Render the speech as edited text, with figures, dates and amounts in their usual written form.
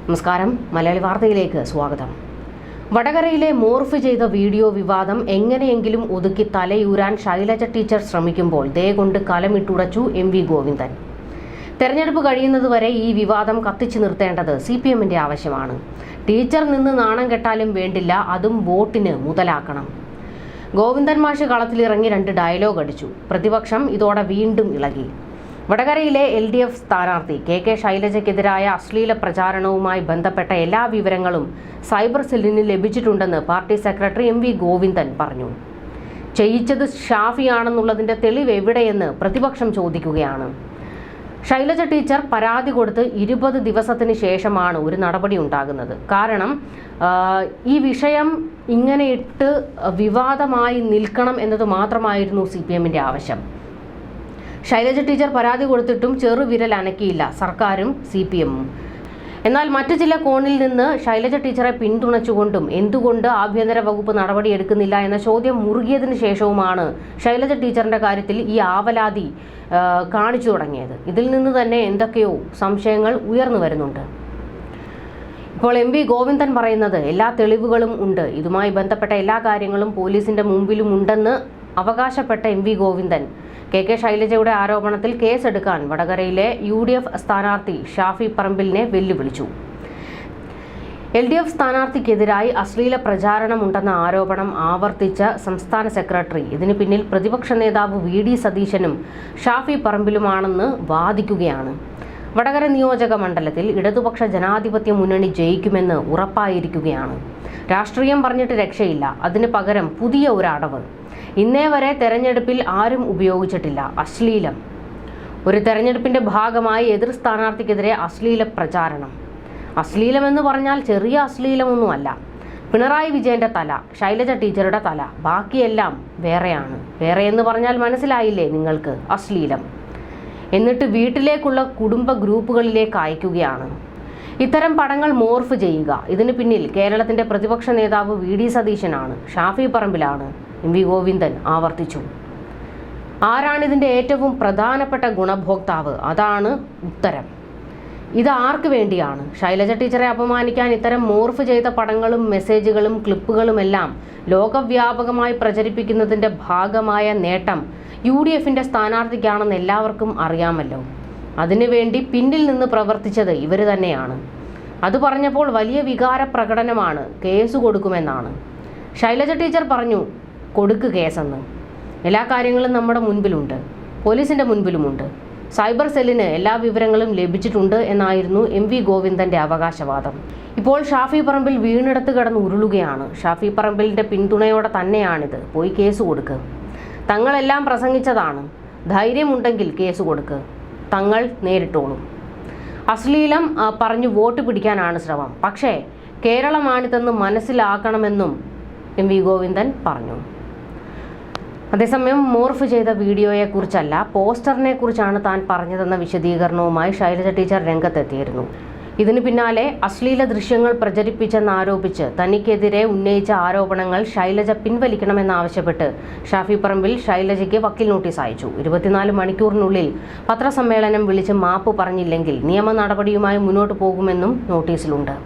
നമസ്കാരം, മലയാളി വാർത്തയിലേക്ക് സ്വാഗതം. വടകരയിലെ മോർഫ് ചെയ്ത വീഡിയോ വിവാദം എങ്ങനെയെങ്കിലും ഒതുക്കി തലയൂരാൻ ശൈലജ ടീച്ചർ ശ്രമിക്കുമ്പോൾ ദേ കൊണ്ട് കലമിട്ടുടച്ചു MV ഗോവിന്ദൻ. തെരഞ്ഞെടുപ്പ് കഴിയുന്നതുവരെ ഈ വിവാദം കത്തിച്ചു നിർത്തേണ്ടത് CPMന്റെ ആവശ്യമാണ്. ടീച്ചർ നിന്ന് നാണം കെട്ടാലും വേണ്ടില്ല, അതും വോട്ടിന് മുതലാക്കണം. ഗോവിന്ദൻ മാഷ് കളത്തിലിറങ്ങി 2 ഡയലോഗ് അടിച്ചു. പ്രതിപക്ഷം ഇതോടെ വീണ്ടും ഇളകി. വടകരയിലെ LDF സ്ഥാനാർത്ഥി KK ശൈലജയ്ക്കെതിരായ അശ്ലീല പ്രചാരണവുമായി ബന്ധപ്പെട്ട എല്ലാ വിവരങ്ങളും സൈബർ സെല്ലിന് ലഭിച്ചിട്ടുണ്ടെന്ന് പാർട്ടി സെക്രട്ടറി MV ഗോവിന്ദൻ പറഞ്ഞു. ചെയ്യിച്ചത് ഷാഫിയാണെന്നുള്ളതിന്റെ തെളിവ് എവിടെയെന്ന് പ്രതിപക്ഷം ചോദിക്കുകയാണ്. ശൈലജ ടീച്ചർ പരാതി കൊടുത്ത് 20 ദിവസത്തിന് ശേഷമാണ് ഒരു നടപടി ഉണ്ടാകുന്നത്. കാരണം ഈ വിഷയം ഇങ്ങനെ ഇട്ട് വിവാദമായി നിൽക്കണം എന്നത് മാത്രമായിരുന്നു CPMന്റെ ആവശ്യം. ശൈലജ ടീച്ചർ പരാതി കൊടുത്തിട്ടും ചെറുവിരൽ അനക്കിയില്ല സർക്കാരും CPMും. എന്നാൽ മറ്റു ചില കോണിൽ നിന്ന് ശൈലജ ടീച്ചറെ പിന്തുണച്ചുകൊണ്ടും എന്തുകൊണ്ട് ആഭ്യന്തര വകുപ്പ് നടപടിയെടുക്കുന്നില്ല എന്ന ചോദ്യം മുറുകിയതിന് ശേഷവുമാണ് ശൈലജ ടീച്ചറിന്റെ കാര്യത്തിൽ ഈ ആവലാതി കാണിച്ചു തുടങ്ങിയത്. ഇതിൽ നിന്ന് തന്നെ എന്തൊക്കെയോ സംശയങ്ങൾ ഉയർന്നു വരുന്നുണ്ട്. ഇപ്പോൾ MV ഗോവിന്ദൻ പറയുന്നത് എല്ലാ തെളിവുകളും ഉണ്ട്, ഇതുമായി ബന്ധപ്പെട്ട എല്ലാ കാര്യങ്ങളും പോലീസിന്റെ മുമ്പിലും ഉണ്ടെന്ന് അവകാശപ്പെട്ട MV ഗോവിന്ദൻ KK ശൈലജയുടെ ആരോപണത്തിൽ കേസെടുക്കാൻ വടകരയിലെ UDF സ്ഥാനാർത്ഥി ഷാഫി പറമ്പിലിനെ വെല്ലുവിളിച്ചു. LDF സ്ഥാനാർത്ഥിക്കെതിരായി അശ്ലീല പ്രചാരണമുണ്ടെന്ന ആരോപണം ആവർത്തിച്ച സംസ്ഥാന സെക്രട്ടറി ഇതിന് പിന്നിൽ പ്രതിപക്ഷ നേതാവ് VD സതീശനും ഷാഫി പറമ്പിലുമാണെന്ന് വാദിക്കുകയാണ്. വടകര നിയോജക മണ്ഡലത്തിൽ ഇടതുപക്ഷ ജനാധിപത്യ മുന്നണി ജയിക്കുമെന്ന് ഉറപ്പായിരിക്കുകയാണ്. രാഷ്ട്രീയം പറഞ്ഞിട്ട് രക്ഷയില്ല, അതിന് പകരം പുതിയ ഒരു അടവ് ഇന്നേ വരെ തെരഞ്ഞെടുപ്പിൽ ആരും ഉപയോഗിച്ചിട്ടില്ല: അശ്ലീലം. ഒരു തെരഞ്ഞെടുപ്പിന്റെ ഭാഗമായി എതിർ സ്ഥാനാർത്ഥിക്കെതിരെ അശ്ലീല പ്രചാരണം. അശ്ലീലമെന്ന് പറഞ്ഞാൽ ചെറിയ അശ്ലീലമൊന്നുമല്ല. പിണറായി വിജയന്റെ തല, ശൈലജ ടീച്ചറുടെ തല, ബാക്കിയെല്ലാം വേറെയാണ്. വേറെ എന്ന് പറഞ്ഞാൽ മനസ്സിലായില്ലേ നിങ്ങൾക്ക്? അശ്ലീലം. എന്നിട്ട് വീട്ടിലേക്കുള്ള കുടുംബ ഗ്രൂപ്പുകളിലേക്ക് അയക്കുകയാണ്. ഇത്തരം പടങ്ങൾ മോർഫ് ചെയ്യുക. ഇതിന് പിന്നിൽ കേരളത്തിന്റെ പ്രതിപക്ഷ നേതാവ് VD സതീശനാണ്, ഷാഫി പറമ്പിലാണ്, MV ഗോവിന്ദൻ ആവർത്തിച്ചു. ആരാണിതിന്റെ ഏറ്റവും പ്രധാനപ്പെട്ട ഗുണഭോക്താവ്? അതാണ് ഉത്തരം. ഇത് ആർക്ക് വേണ്ടിയാണ്? ശൈലജ ടീച്ചറെ അപമാനിക്കാൻ ഇത്തരം മോർഫ് ചെയ്ത പടങ്ങളും മെസ്സേജുകളും ക്ലിപ്പുകളുമെല്ലാം ലോകവ്യാപകമായി പ്രചരിപ്പിക്കുന്നതിന്റെ ഭാഗമായ നേട്ടം UDFന്റെ സ്ഥാനാർത്ഥിക്കാണെന്ന് എല്ലാവർക്കും അറിയാമല്ലോ. അതിനുവേണ്ടി പിന്നിൽ നിന്ന് പ്രവർത്തിച്ചത് ഇവർ തന്നെയാണ്. അത് പറഞ്ഞപ്പോൾ വലിയ വികാര പ്രകടനമാണ്. കേസ് കൊടുക്കുമെന്നാണ്. ശൈലജ ടീച്ചർ പറഞ്ഞു, കൊടുക്ക് കേസെന്ന്. എല്ലാ കാര്യങ്ങളും നമ്മുടെ മുൻപിലുണ്ട്, പോലീസിന്റെ മുൻപിലുമുണ്ട്. സൈബർ സെല്ലിന് എല്ലാ വിവരങ്ങളും ലഭിച്ചിട്ടുണ്ട് എന്നായിരുന്നു MV ഗോവിന്ദന്റെ അവകാശവാദം. ഇപ്പോൾ ഷാഫി പറമ്പിൽ വീണെടുത്ത് കിടന്ന് ഉരുളുകയാണ്. ഷാഫി പറമ്പിലിന്റെ പിന്തുണയോടെ തന്നെയാണിത്. പോയി കേസ് കൊടുക്ക്. തങ്ങളെല്ലാം പ്രസംഗിച്ചതാണ്, ധൈര്യമുണ്ടെങ്കിൽ കേസ് കൊടുക്ക്, തങ്ങൾ നേരിട്ടോളും. അശ്ലീലം പറഞ്ഞു വോട്ട് പിടിക്കാനാണ് ശ്രമം, പക്ഷേ കേരളമാണിതെന്ന് മനസ്സിലാക്കണമെന്നും MV ഗോവിന്ദൻ പറഞ്ഞു. അതേസമയം മോർഫ് ചെയ്ത വീഡിയോയെക്കുറിച്ചല്ല, പോസ്റ്ററിനെ കുറിച്ചാണ് താൻ പറഞ്ഞതെന്ന വിശദീകരണവുമായി ശൈലജ ടീച്ചർ രംഗത്തെത്തിയിരുന്നു. ഇതിനു പിന്നാലെ അശ്ലീല ദൃശ്യങ്ങൾ പ്രചരിപ്പിച്ചെന്നാരോപിച്ച് തനിക്കെതിരെ ഉന്നയിച്ച ആരോപണങ്ങൾ ശൈലജ പിൻവലിക്കണമെന്നാവശ്യപ്പെട്ട് ഷാഫി പറമ്പിൽ ശൈലജയ്ക്ക് വക്കീൽ നോട്ടീസ് അയച്ചു. 24 മണിക്കൂറിനുള്ളിൽ പത്രസമ്മേളനം വിളിച്ച് മാപ്പ് പറഞ്ഞില്ലെങ്കിൽ നിയമ നടപടിയുമായി മുന്നോട്ട് പോകുമെന്നും നോട്ടീസിലുണ്ട്.